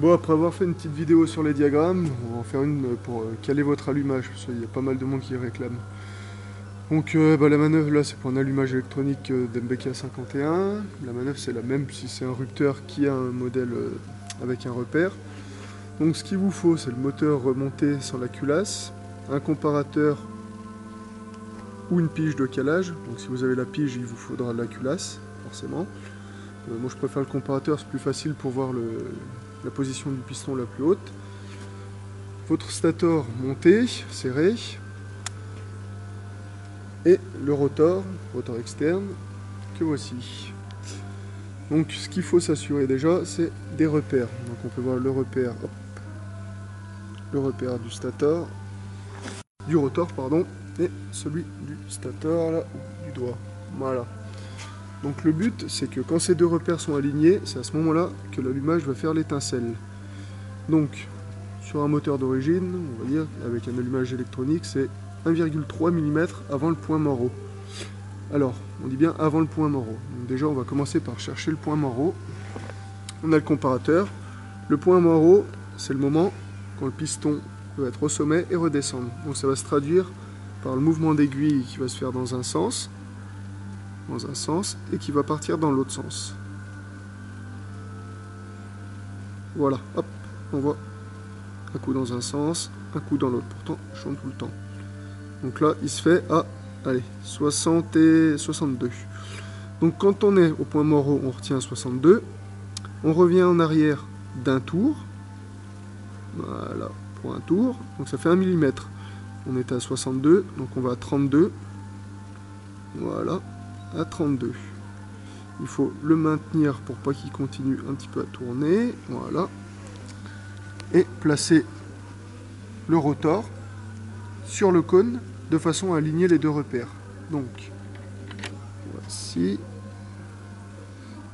Bon, après avoir fait une petite vidéo sur les diagrammes, on va en faire une pour caler votre allumage, parce qu'il y a pas mal de monde qui réclame. Donc la manœuvre là c'est pour un allumage électronique d'MBK 51. La manœuvre c'est la même si c'est un rupteur qui a un modèle avec un repère. Donc ce qu'il vous faut c'est le moteur remonté sans la culasse, un comparateur ou une pige de calage. Donc si vous avez la pige il vous faudra la culasse forcément. Moi je préfère le comparateur, c'est plus facile pour voir la position du piston la plus haute. Votre stator monté, serré. Et le rotor externe, que voici. Donc ce qu'il faut s'assurer déjà, c'est des repères. Donc on peut voir le repère, hop, le repère du stator, du rotor pardon, et celui du stator là, du doigt. Voilà. Donc le but, c'est que quand ces deux repères sont alignés, c'est à ce moment-là que l'allumage va faire l'étincelle. Donc sur un moteur d'origine, on va dire avec un allumage électronique, c'est 1,3 mm avant le point mort. Alors, on dit bien avant le point mort. Donc déjà, on va commencer par chercher le point mort. On a le comparateur. Le point mort, c'est le moment quand le piston va être au sommet et redescendre. Donc ça va se traduire par le mouvement d'aiguille qui va se faire dans un sens, et qui va partir dans l'autre sens. Voilà, hop, on voit un coup dans un sens, un coup dans l'autre. Pourtant, je chante tout le temps. Donc là, il se fait à, allez, 60 et 62. Donc quand on est au point mort, on retient 62. On revient en arrière d'un tour. Voilà, pour un tour. Donc ça fait 1 mm. On est à 62, donc on va à 32. Voilà, à 32. Il faut le maintenir pour pas qu'il continue un petit peu à tourner. Voilà. Et placer le rotor sur le cône de façon à aligner les deux repères. Donc, voici.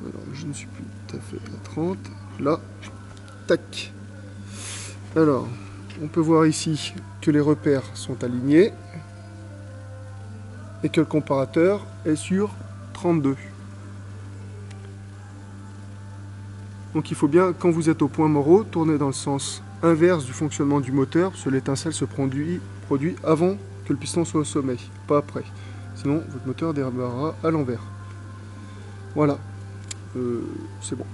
Alors, je ne suis plus tout à fait à 30. Là, tac. Alors, on peut voir ici que les repères sont alignés et que le comparateur est sur 32. Donc il faut bien, quand vous êtes au point mort, tourner dans le sens inverse du fonctionnement du moteur, parce que l'étincelle se produit avant que le piston soit au sommet, pas après. Sinon, votre moteur démarrera à l'envers. Voilà, c'est bon.